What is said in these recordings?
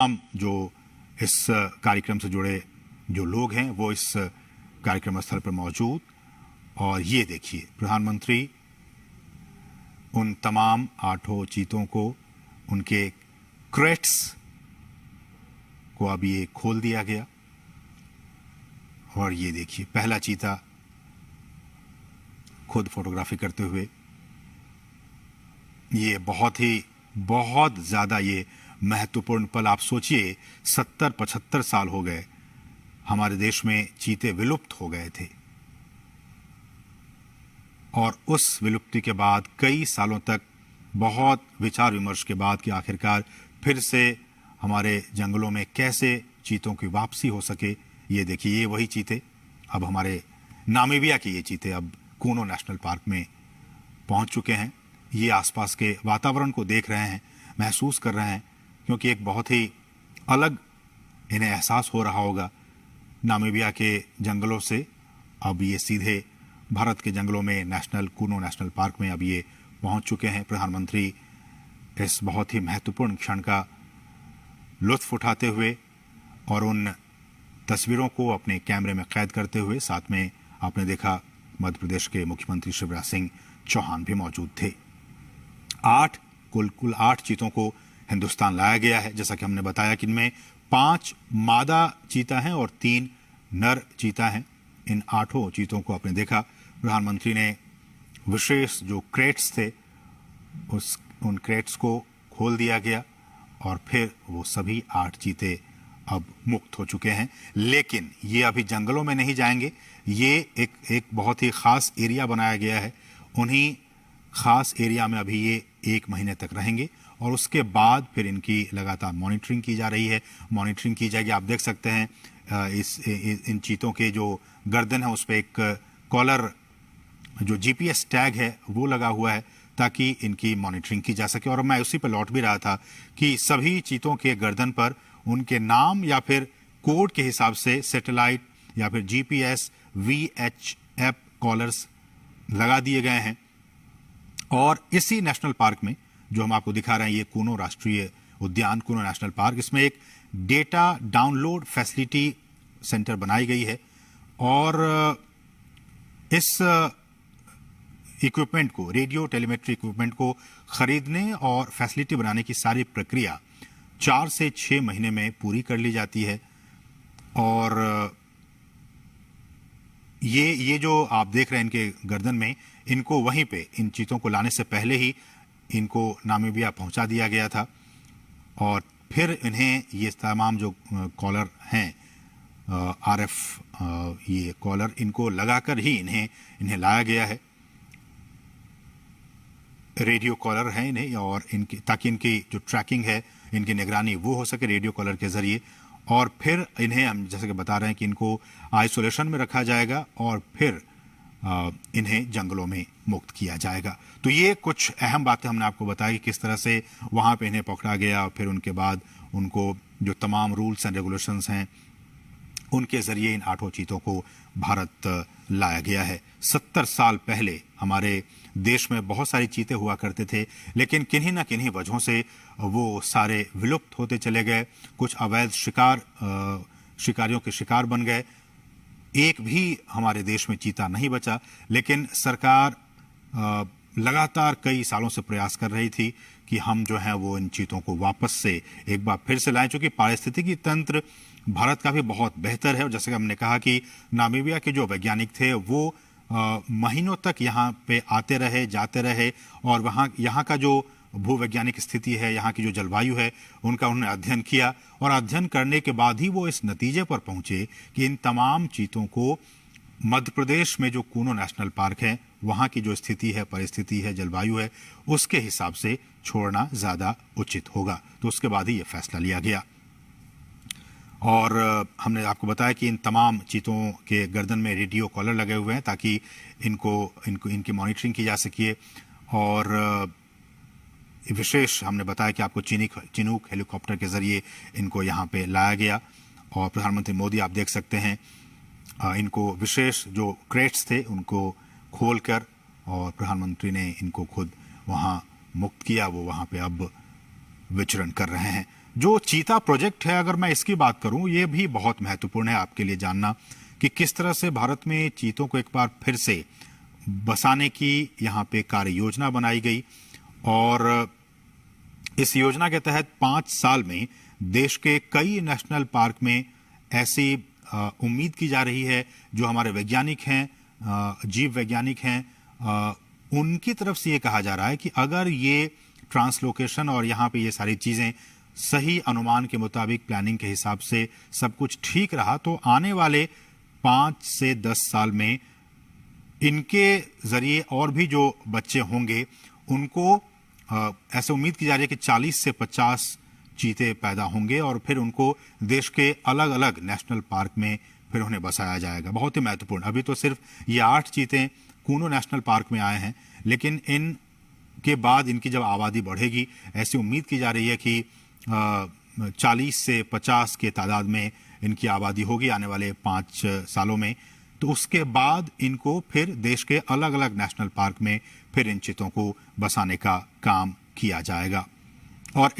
हम जो इस कार्यक्रम से जुड़े जो लोग हैं वो इस कार्यक्रम स्थल पर मौजूद। और ये देखिए, प्रधानमंत्री उन तमाम 8 चीतों को, उनके क्रेट्स को अब ये खोल दिया गया। और ये देखिए, पहला चीता खुद फोटोग्राफी करते हुए। ये बहुत ज्यादा ये महत्वपूर्ण पल। आप सोचिए, 70-75 साल हो गए हमारे देश में चीते विलुप्त हो गए थे, और उस विलुप्ति के बाद कई सालों तक बहुत विचार विमर्श के बाद कि आखिरकार फिर से हमारे जंगलों में कैसे चीतों की वापसी हो सके। ये देखिए, ये वही चीते, अब हमारे नामीबिया के ये चीते अब कूनो नेशनल पार्क में पहुंच चुके हैं। ये आसपास के वातावरण को देख रहे हैं, महसूस कर रहे हैं, क्योंकि एक बहुत ही अलग इन्हें एहसास हो रहा होगा नामीबिया के जंगलों से। अब ये सीधे भारत के जंगलों में कूनो नेशनल पार्क में अब ये पहुंच चुके हैं। प्रधानमंत्री इस बहुत ही महत्वपूर्ण क्षण का लुत्फ उठाते हुए और उन तस्वीरों को अपने कैमरे में कैद करते हुए, साथ में आपने देखा मध्य प्रदेश के मुख्यमंत्री शिवराज सिंह चौहान भी मौजूद थे। कुल 8 चीतों को हिंदुस्तान लाया गया है। जैसा कि हमने बताया कि इनमें 5 मादा चीता हैं और 3 नर चीता हैं। इन 8 चीतों को आपने देखा, प्रधानमंत्री ने विशेष जो क्रेट्स थे उन क्रेट्स को खोल दिया गया, और फिर वो सभी 8 चीते अब मुक्त हो चुके हैं। लेकिन ये अभी जंगलों में नहीं जाएंगे। ये एक बहुत ही खास एरिया बनाया गया है। उन्हीं खास एरिया में अभी ये 1 महीने तक रहेंगे, और उसके बाद फिर इनकी लगातार मॉनिटरिंग की जा रही है। मॉनिटरिंग की जाएगी। आप देख सकते हैं इन चीतों के जो गर्दन है उस पर एक कॉलर, जो जीपीएस टैग है वो लगा हुआ है, ताकि इनकी मॉनिटरिंग की जा सके। और मैं उसी पर लौट भी रहा था कि सभी चीतों के गर्दन पर उनके नाम या फिर कोड के हिसाब से सैटेलाइट या फिर जीपीएस VHF कॉलर्स लगा दिए गए हैं। और इसी नेशनल पार्क में जो हम आपको दिखा रहे हैं, ये कूनो राष्ट्रीय उद्यान, कूनो नेशनल पार्क, इसमें एक डेटा डाउनलोड फैसिलिटी सेंटर बनाई गई है। और इस इक्विपमेंट को, रेडियो टेलीमेट्री इक्विपमेंट को खरीदने और फैसिलिटी बनाने की सारी प्रक्रिया 4 से 6 महीने में पूरी कर ली जाती है। और ये जो आप देख रहे हैं इनके गर्दन में, इनको वहीं पे, इन चीतों को लाने से पहले ही इनको नामीबिया पहुंचा दिया गया था। और फिर इन्हें ये तमाम जो कॉलर हैं, RF ये कॉलर, इनको लगाकर ही इन्हें लाया गया है। रेडियो कॉलर है इन्हें, और इनकी, ताकि इनकी जो ट्रैकिंग है, इनकी निगरानी वो हो सके रेडियो कॉलर के जरिए। और फिर इन्हें हम जैसे कि बता रहे हैं कि इनको आइसोलेशन में रखा जाएगा, और फिर इन्हें जंगलों में मुक्त किया जाएगा। तो ये कुछ अहम बातें हमने आपको बताई कि किस तरह से वहां पे इन्हें पकड़ा गया, और फिर उनके बाद उनको जो तमाम रूल्स एंड रेगुलेशंस हैं उनके जरिए इन 8 चीतों को भारत लाया गया है। 70 साल पहले हमारे देश में बहुत सारे चीते हुआ करते थे, लेकिन किन्हीं न किन्हीं वजहों से वो सारे विलुप्त होते चले गए। कुछ अवैध शिकारियों के शिकार बन गए। एक भी हमारे देश में चीता नहीं बचा। लेकिन सरकार लगातार कई सालों से प्रयास कर रही थी कि हम जो है वो इन चीतों को वापस से एक बार फिर से लाएं, चूंकि पारिस्थितिकी तंत्र भारत का भी बहुत बेहतर है। और जैसे कि हमने कहा कि नामीबिया के जो वैज्ञानिक थे वो महीनों तक यहाँ पे आते रहे, जाते रहे, और यहाँ का जो भूवैज्ञानिक स्थिति है, यहाँ की जो जलवायु है, उनका उन्होंने अध्ययन किया। और अध्ययन करने के बाद ही वो इस नतीजे पर पहुंचे कि इन तमाम चीतों को मध्य प्रदेश में जो कूनो नेशनल पार्क है, वहाँ की जो स्थिति है, परिस्थिति है, जलवायु है, उसके हिसाब से छोड़ना ज़्यादा उचित होगा। तो उसके बाद ही ये फैसला लिया गया। और हमने आपको बताया कि इन तमाम चीतों के गर्दन में रेडियो कॉलर लगे हुए हैं, ताकि इनकी मॉनिटरिंग की जा सके। और विशेष हमने बताया कि आपको चिनूक हेलीकॉप्टर के जरिए इनको यहाँ पे लाया गया। और प्रधानमंत्री मोदी, आप देख सकते हैं, इनको विशेष जो क्रेट्स थे उनको खोलकर, और प्रधानमंत्री ने इनको खुद वहाँ मुक्त किया। वो वहाँ पे अब विचरण कर रहे हैं। जो चीता प्रोजेक्ट है, अगर मैं इसकी बात करूं, ये भी बहुत महत्वपूर्ण है आपके लिए जानना कि किस तरह से भारत में चीतों को एक बार फिर से बसाने की यहाँ पे कार्य योजना बनाई गई। और इस योजना के तहत 5 साल में देश के कई नेशनल पार्क में ऐसी उम्मीद की जा रही है, जो हमारे वैज्ञानिक हैं, जीव वैज्ञानिक हैं, उनकी तरफ से ये कहा जा रहा है कि अगर ये ट्रांसलोकेशन और यहाँ पे ये सारी चीजें सही अनुमान के मुताबिक, प्लानिंग के हिसाब से सब कुछ ठीक रहा, तो आने वाले 5 से 10 साल में इनके जरिए और भी जो बच्चे होंगे उनको ऐसे उम्मीद की जा रही है कि 40 से 50 चीते पैदा होंगे और फिर उनको देश के अलग अलग नेशनल पार्क में फिर उन्हें बसाया जाएगा। बहुत ही महत्वपूर्ण। अभी तो सिर्फ ये 8 चीते कूनो नेशनल पार्क में आए हैं, लेकिन इन के बाद इनकी जब आबादी बढ़ेगी, ऐसी उम्मीद की जा रही है कि 40 से 50 के तादाद में इनकी आबादी होगी आने वाले 5 सालों में। तो उसके बाद इनको फिर देश के अलग अलग नेशनल पार्क में फिर इन चीतों को बसाने का काम किया जाएगा। और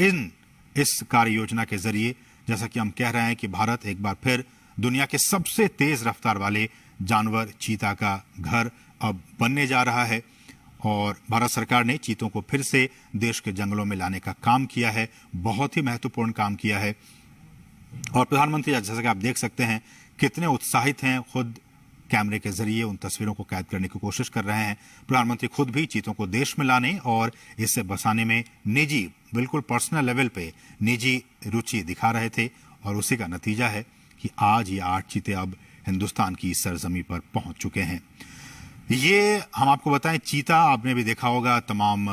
इस कार्य योजना के जरिए, जैसा कि हम कह रहे हैं कि भारत एक बार फिर दुनिया के सबसे तेज रफ्तार वाले जानवर चीता का घर अब बनने जा रहा है। और भारत सरकार ने चीतों को फिर से देश के जंगलों में लाने का काम किया है, बहुत ही महत्वपूर्ण काम किया है। और प्रधानमंत्री, जैसा कि आप देख सकते हैं, कितने उत्साहित हैं, खुद कैमरे के जरिए उन तस्वीरों को कैद करने की कोशिश कर रहे हैं। प्रधानमंत्री खुद भी चीतों को देश में लाने और इसे बसाने में निजी, बिल्कुल पर्सनल लेवल पे निजी रुचि दिखा रहे थे। और उसी का नतीजा है कि आज ये 8 चीते अब हिंदुस्तान की सरजमी पर पहुंच चुके हैं। ये हम आपको बताएं, चीता आपने भी देखा होगा तमाम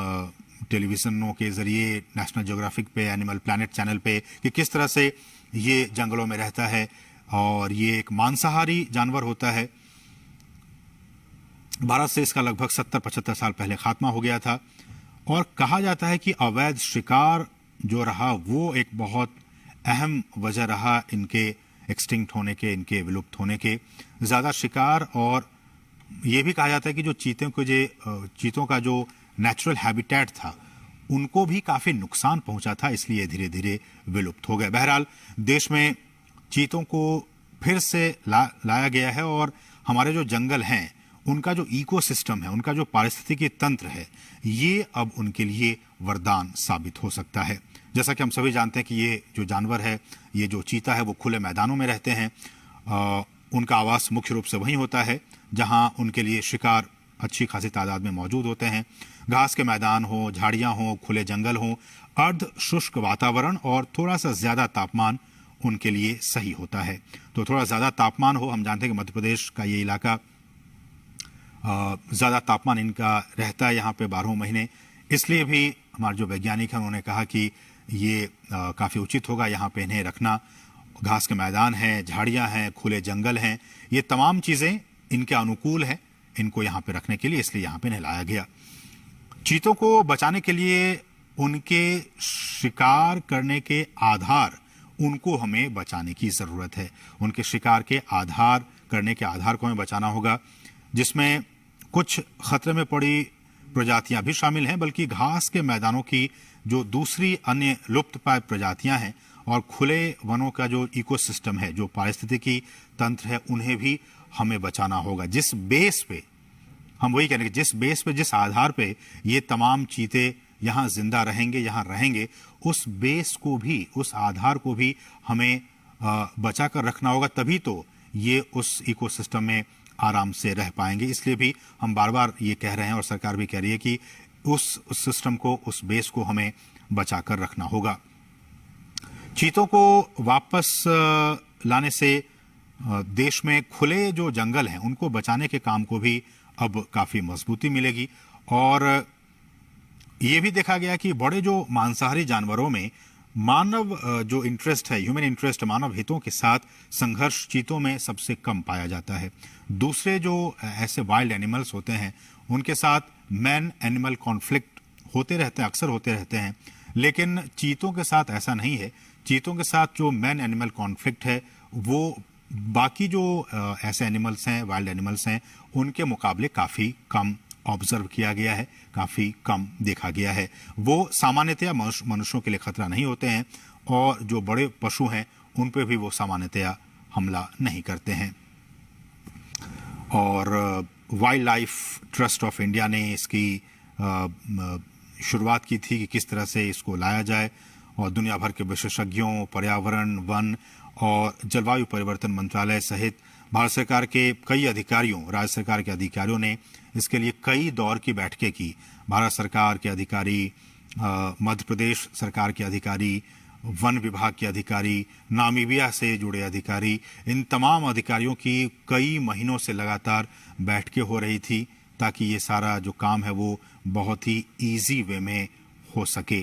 टेलीविजनों के जरिए, नेशनल ज्योग्राफिक पे, एनिमल प्लैनेट चैनल पे, कि किस तरह से ये जंगलों में रहता है। और ये एक मांसाहारी जानवर होता है। भारत से इसका लगभग 70-75 साल पहले खात्मा हो गया था। और कहा जाता है कि अवैध शिकार जो रहा वो एक बहुत अहम वजह रहा इनके एक्सटिंक्ट होने के, इनके विलुप्त होने के। ज्यादा शिकार, और ये भी कहा जाता है कि जो चीतों का जो नेचुरल हैबिटेट था उनको भी काफी नुकसान पहुंचा था, इसलिए धीरे धीरे विलुप्त हो गए। बहरहाल देश में चीतों को फिर से लाया गया है और हमारे जो जंगल हैं उनका जो इकोसिस्टम है, उनका जो पारिस्थितिकी तंत्र है, ये अब उनके लिए वरदान साबित हो सकता है। जैसा कि हम सभी जानते हैं कि ये जो जानवर है, ये जो चीता है, वो खुले मैदानों में रहते हैं। उनका आवास मुख्य रूप से वहीं होता है जहां उनके लिए शिकार अच्छी खासी तादाद में मौजूद होते हैं। घास के मैदान हो, झाड़ियां हो, खुले जंगल हो, अर्ध शुष्क वातावरण और थोड़ा सा ज्यादा तापमान उनके लिए सही होता है। तो थोड़ा ज्यादा तापमान हो, हम जानते हैं कि मध्य प्रदेश का ये इलाका ज्यादा तापमान इनका रहता है यहाँ पे 12 महीने। इसलिए भी हमारे जो वैज्ञानिक हैं उन्होंने कहा कि ये काफी उचित होगा यहाँ पे इन्हें रखना। घास के मैदान हैं, झाड़ियां हैं, खुले जंगल हैं, ये तमाम चीजें इनके अनुकूल हैं इनको यहाँ पे रखने के लिए, इसलिए यहाँ पे इन्हें लाया गया। चीतों को बचाने के लिए उनके शिकार करने के आधार, उनको हमें बचाने की जरूरत है। उनके शिकार के आधार, करने के आधार को हमें बचाना होगा, जिसमें कुछ खतरे में पड़ी प्रजातियां भी शामिल हैं, बल्कि घास के मैदानों की जो दूसरी अन्य लुप्तप्राय प्रजातियां हैं और खुले वनों का जो इकोसिस्टम है, जो पारिस्थितिकी तंत्र है, उन्हें भी हमें बचाना होगा। जिस बेस पे, हम वही कह रहे हैं, जिस बेस पे, जिस आधार पे ये तमाम चीते यहाँ जिंदा रहेंगे, यहाँ रहेंगे, उस बेस को भी, उस आधार को भी हमें बचा कर रखना होगा, तभी तो ये उस इकोसिस्टम में आराम से रह पाएंगे। इसलिए भी हम बार बार ये कह रहे हैं और सरकार भी कह रही है कि उस सिस्टम को, उस बेस को हमें बचा कर रखना होगा। चीतों को वापस लाने से देश में खुले जो जंगल हैं उनको बचाने के काम को भी अब काफी मजबूती मिलेगी। और ये भी देखा गया कि बड़े जो मांसाहारी जानवरों में मानव जो इंटरेस्ट है, ह्यूमन इंटरेस्ट, मानव हितों के साथ संघर्ष चीतों में सबसे कम पाया जाता है। दूसरे जो ऐसे वाइल्ड एनिमल्स होते हैं उनके साथ मैन एनिमल कॉन्फ्लिक्ट होते रहते हैं, अक्सर होते रहते हैं, लेकिन चीतों के साथ ऐसा नहीं है। चीतों के साथ जो मैन एनिमल कॉन्फ्लिक्ट है वो बाकी जो ऐसे एनिमल्स हैं, वाइल्ड एनिमल्स हैं, उनके मुकाबले काफी कम ऑब्जर्व किया गया है, काफी कम देखा गया है। वो सामान्यतया मनुष्यों के लिए खतरा नहीं होते हैं और जो बड़े पशु हैं उन पे भी वो सामान्यतया हमला नहीं करते हैं। और wild life trust of India ने इसकी शुरुआत की थी कि किस तरह से इसको लाया जाए, और दुनिया भर के विशेषज्ञों, पर्यावरण, वन और जलवायु परिवर्तन मंत्रालय सहित भारत सरकार के कई अधिकारियों, राज्य सरकार के अधिकारियों ने इसके लिए कई दौर की बैठकें की। भारत सरकार के अधिकारी, मध्य प्रदेश सरकार के अधिकारी, वन विभाग के अधिकारी, नामीबिया से जुड़े अधिकारी, इन तमाम अधिकारियों की कई महीनों से लगातार बैठकें हो रही थी ताकि ये सारा जो काम है वो बहुत ही इजी वे में हो सके।